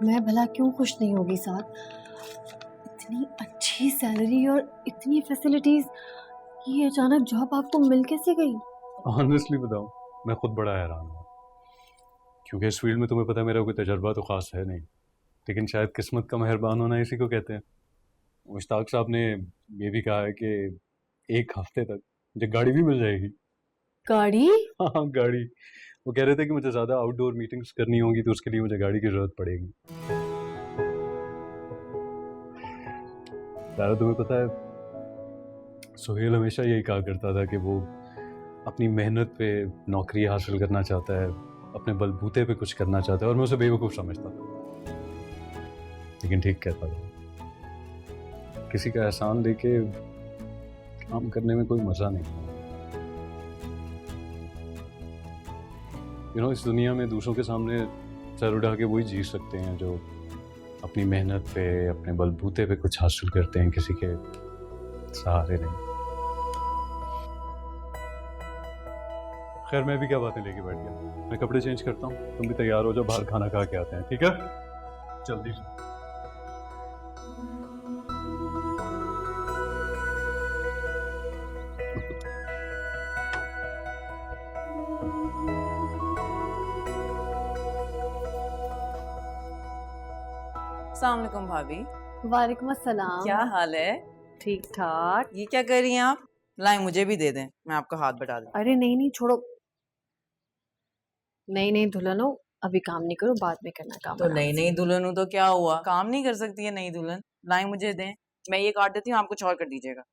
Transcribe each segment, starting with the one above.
मैं भला क्यों खुश नहीं होगी साथ? इतनी अच्छी सैलरी और इतनी फैसिलिटीज, ये अचानक जॉब आपको मिल कैसे गई? ऑनेस्टली बताऊं, मैं खुद बड़ा हैरान हूँ, क्योंकि इस फील्ड में तुम्हें पता है मेरा कोई तजर्बा तो खास है नहीं, लेकिन शायद किस्मत का मेहरबान होना इसी को कहते हैं। मुश्ताक साहब ने ये भी कहा है कि एक हफ्ते तक मुझे गाड़ी भी मिल जाएगी। गाड़ी? हाँ, गाड़ी। वो कह रहे थे कि मुझे ज़्यादा आउटडोर मीटिंग्स करनी होंगी तो उसके लिए मुझे गाड़ी की ज़रूरत पड़ेगी। यार तुम्हें पता है, सुहेल हमेशा यही कहा करता था कि वो अपनी मेहनत पे नौकरी हासिल करना चाहता है, अपने बलबूते पे कुछ करना चाहता है, और मैं उसे बेवकूफ़ समझता था, लेकिन ठीक कहता था। किसी का एहसान लेके काम करने में कोई मज़ा नहीं। इस दुनिया में दूसरों के सामने सर उठा के वही जी सकते हैं जो अपनी मेहनत पे, अपने बलबूते पे कुछ हासिल करते हैं, किसी के सहारे नहीं। खैर, मैं भी क्या बातें लेके बैठ गया। मैं कपड़े चेंज करता हूँ, तुम भी तैयार हो जाओ, बाहर खाना खा के आते हैं, ठीक है? जल्दी से। अस्सलाम वालेकुम भाभी। वालेकुम अस्सलाम। क्या हाल है? ठीक ठाक। ये क्या कर रही हैं आप? लाएं मुझे भी दे दें, मैं आपका हाथ बटा दूं। अरे नहीं नहीं, छोड़ो। नहीं नहीं दुल्हनो, अभी काम नहीं करो, बाद में करना काम। तो नई नई दुल्हन हूं तो क्या हुआ, काम नहीं कर सकती है नई दुल्हन? लाएं मुझे दें, मैं ये काट देती हूँ, आप कुछ और कर दीजिएगा।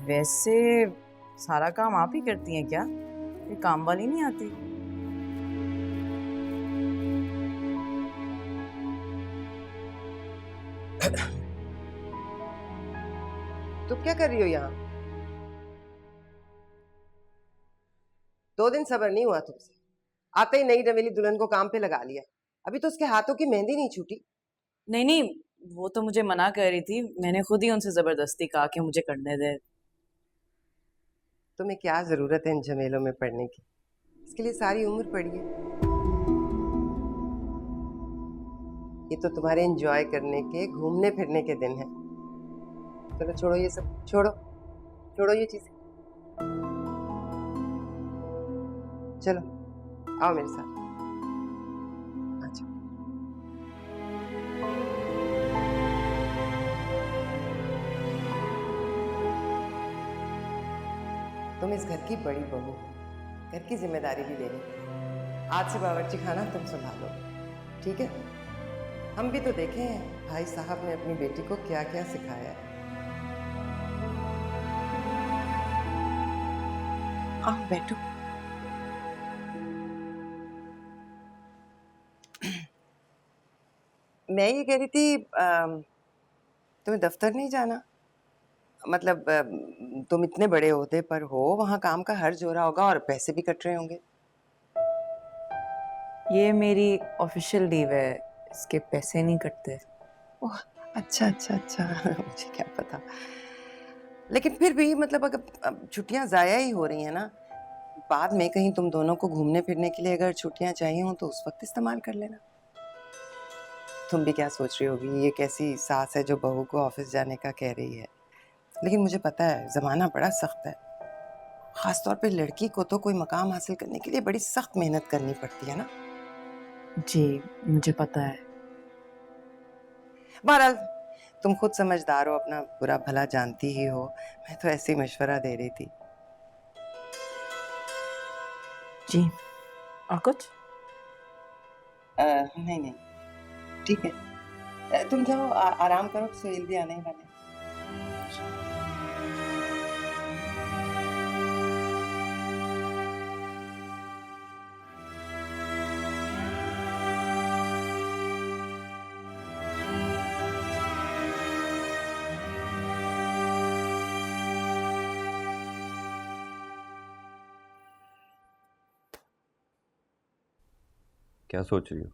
वैसे सारा काम आप ही करती हैं क्या? ये काम वाली नहीं आती? तुम क्या कर रही हो यहाँ? 2 दिन सब्र नहीं हुआ तुमसे, आते ही नई नवेली दुल्हन को काम पे लगा लिया। अभी तो उसके हाथों की मेहंदी नहीं छूटी। नहीं नहीं, वो तो मुझे मना कर रही थी, मैंने खुद ही उनसे जबरदस्ती कहा कि मुझे करने दे। तुम्हें क्या जरूरत है इन झमेलों में पड़ने की? इसके लिए सारी उम्र पड़ी है। ये तो तुम्हारे एंजॉय करने के, घूमने फिरने के दिन है। चलो छोड़ो ये सब, छोड़ो छोड़ो ये चीज। चलो आओ मेरे साथ। अच्छा, तुम इस घर की बड़ी बहू, घर की जिम्मेदारी भी ले रही। आज से बावर्ची खाना तुम संभालो, ठीक है? हम भी तो देखे हैं भाई साहब ने अपनी बेटी को क्या क्या सिखाया है। आओ बैठो। मैं ये कह रही थी, तुम्हें दफ्तर नहीं जाना? मतलब तुम इतने बड़े ओहदे पर हो, वहाँ काम का हर जोरा होगा और पैसे भी कट रहे होंगे। ये मेरी ऑफिशियल लीव है, इसके पैसे नहीं कटते। ओह, अच्छा अच्छा अच्छा मुझे क्या पता। लेकिन फिर भी मतलब अगर छुट्टियां जाया ही हो रही हैं ना, बाद में कहीं तुम दोनों को घूमने फिरने के लिए अगर छुट्टियां चाहिए हो तो उस वक्त इस्तेमाल कर लेना। तुम भी क्या सोच रही होगी, ये कैसी सास है जो बहू को ऑफिस जाने का कह रही है? लेकिन मुझे पता है जमाना बड़ा सख्त है। खासतौर पे लड़की को तो कोई मकाम हासिल करने के लिए बड़ी सख्त मेहनत करनी पड़ती है ना। जी मुझे पता है। बहरहाल तुम खुद समझदार हो, अपना बुरा भला जानती ही हो। मैं तो ऐसे ही मशवरा दे रही थी। जी और कुछ? नहीं नहीं, ठीक है। तुम जाओ, आराम करो, सुहेल भी आने ही वाले हैं। क्या सोच रही हो?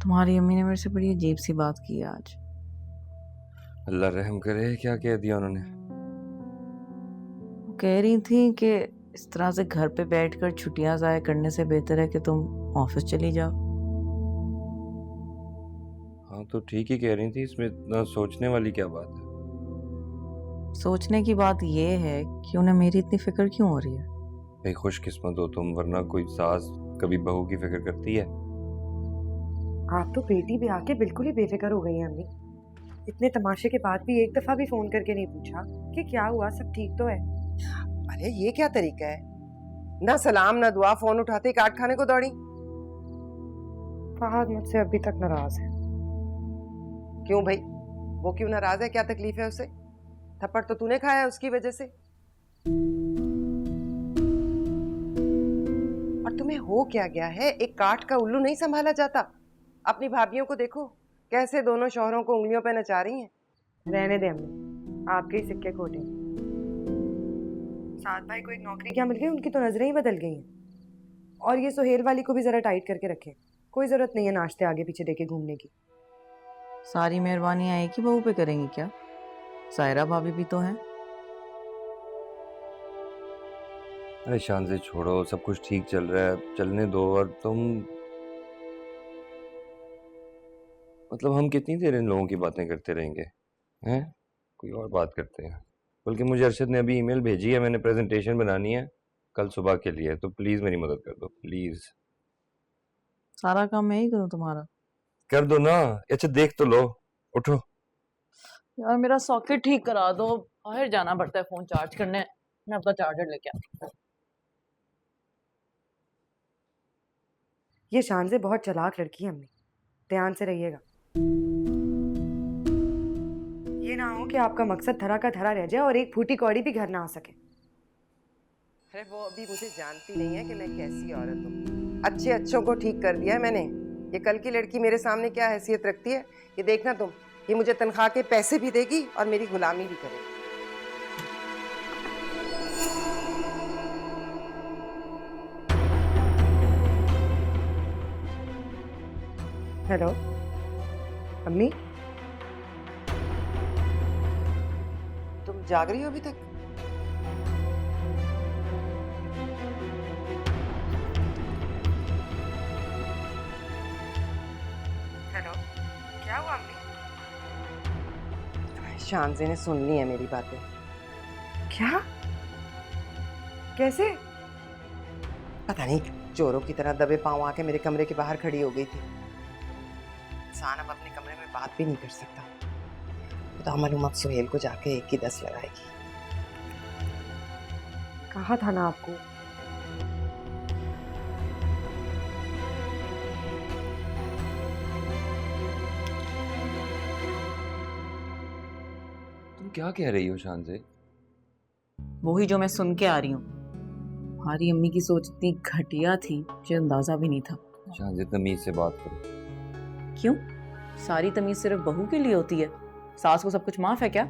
तुम्हारी अम्मी ने मेरे से बड़ी अजीब सी बात की आज। अल्लाह रहम करे, क्या कह दिया उन्होंने? वो कह रही थी कि इस तरह से घर पे बैठकर छुट्टियां ज़ाया करने से बेहतर है कि तुम ऑफिस चली जाओ। हाँ तो ठीक ही कह रही थी, इसमें इतना सोचने वाली क्या बात है? सोचने की बात यह है कि उन्हें मेरी इतनी फिक्र क्यों हो रही है। भाई खुशकिस्मत हो तुम, वरना कोई सास कभी बहू की फिक्र करती है? आप तो बेटी भी आके बिल्कुल ही बेफिक्र हो गई हैं अम्मी। इतने तमाशे के बाद भी एक दफा भी फोन करके नहीं पूछा कि क्या हुआ, सब ठीक तो है। अरे ये क्या तरीका है, ना सलाम ना दुआ, फोन उठाते ही काट खाने को दौड़ी। फहद मुझसे अभी तक नाराज है। क्यों भाई, वो क्यों नाराज है, क्या तकलीफ है उसे? थप्पड़ तो तूने खाया है उसकी वजह से। और तुम्हें हो क्या गया है, एक काठ का उल्लू नहीं संभाला जाता। अपनी भाभियों को देखो कैसे दोनों शौहरों को उंगलियों पे नचा रही हैं। रहने दे अम्मी, आपके ही सिक्के खोटे। साथ भाई को एक नौकरी क्या मिल गई, उनकी तो नजरें ही बदल गई हैं। और ये सुहेल वाली को भी जरा टाइट करके रखें, कोई जरूरत नहीं है नाश्ते आगे पीछे देके घूमने की। सारी मेहरबानियां एक ही बहू पे करेंगी क्या? सायरा भाभी भी तो हैं। अरे शान से छोड़ो, सब कुछ ठीक चल रहा है, चलने दो। और तुम मतलब हम कितनी देर इन लोगों की बातें करते रहेंगे हैं? कोई और बात करते हैं। बल्कि मुझे अरशद ने अभी ईमेल भेजी है, मैंने प्रेजेंटेशन बनानी है कल सुबह के लिए, तो प्लीज मेरी मदद कर दो प्लीज। सारा काम मैं ही करूं तुम्हारा? कर दो ना। अच्छा देख तो लो, उठो। यार मेरा सॉकेट ठीक करा दो, बाहर जाना पड़ता है फोन चार्ज करने। मैं अपना चार्जर लेके आता हूं। ये शान से बहुत चालाक लड़की है अम्मी, ध्यान से रहिएगा। ये ना हो कि आपका मकसद धरा का धरा रह जाए और एक फूटी कौड़ी भी घर ना आ सके। अरे वो अभी मुझे जानती नहीं है कि मैं कैसी औरत हूँ। अच्छे अच्छों को ठीक कर दिया है मैंने। ये कल की लड़की मेरे सामने क्या हैसियत रखती है ये देखना तुम। ये मुझे तनख्वाह के पैसे भी देगी और मेरी गुलामी भी करेगी। हेलो अम्मी, तुम जाग रही हो अभी तक? हेलो, क्या हुआ अम्मी? शानज़े ने सुन ली है मेरी बातें। क्या? कैसे? पता नहीं, चोरों की तरह दबे पांव आके मेरे कमरे के बाहर खड़ी हो गई थी। इंसान अब अपने कमरे में बात भी नहीं कर सकता। खुदा मालूम अब सुहेल को जाके 1 की 10 लगाएगी। कहा था ना आपको। तुम क्या कह रही हो शान से? वही जो मैं सुन के आ रही हूँ। हमारी अम्मी की सोच इतनी घटिया थी, मुझे अंदाजा भी नहीं था। शान से तमीज से बात करो। क्यों? सारी तमीज सिर्फ बहू के लिए होती है? सास को सब कुछ माफ है क्या?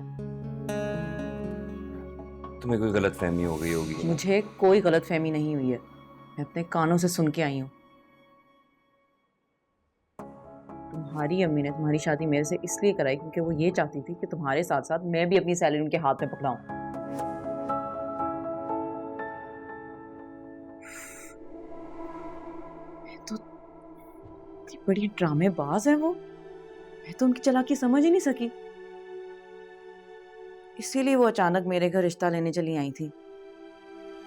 तुम्हें कोई गलत फहमी हो गई होगी। मुझे कोई गलत फहमी नहीं हुई है, मैं अपने कानों से सुन के आई हूँ। तुम्हारी अम्मी ने तुम्हारी शादी मेरे से इसलिए कराई क्योंकि वो ये चाहती थी कि तुम्हारे साथ साथ मैं भी अपनी सैलरी उनके हाथ में पकड़ाऊं। तो इतनी बड़ी ड्रामेबाज है वो, मैं तो उनकी चालाकी समझ ही नहीं सकी। इसीलिए वो अचानक मेरे घर रिश्ता लेने चली आई थी।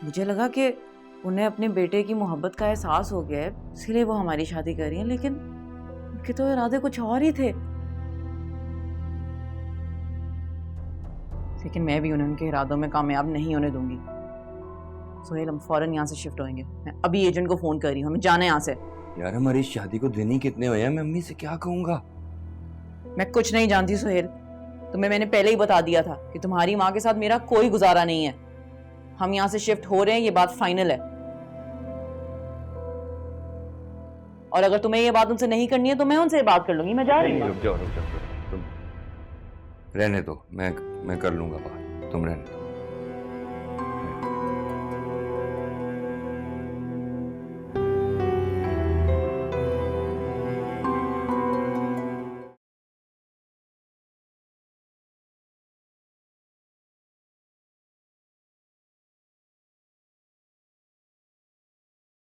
मुझे लगा कि उन्हें अपने बेटे की मोहब्बत का एहसास हो गया है, इसलिए वो हमारी शादी कर रही है, लेकिन उनके तो इरादे कुछ और ही थे। लेकिन मैं भी उन्हें उनके इरादों में कामयाब नहीं होने दूंगी। सोहेल, हम फौरन यहाँ से शिफ्ट होंगे। मैं अभी एजेंट को फोन कर रही हूँ, हमें जाना है यहाँ से। यार हमारी शादी को दिन ही कितने हुए हैं, मैं अम्मी से क्या कहूँगा? मैं कुछ नहीं जानती सोहेल, तुम्हें मैंने पहले ही बता दिया था कि तुम्हारी माँ के साथ मेरा कोई गुजारा नहीं है। हम यहाँ से शिफ्ट हो रहे हैं, ये बात फाइनल है। और अगर तुम्हें ये बात उनसे नहीं करनी है तो मैं उनसे बात कर लूंगी। मैं जा रही हूँ। रुक जाओ तुम रहने दो, मैं कर लूंगा बात, तुम रहने दो।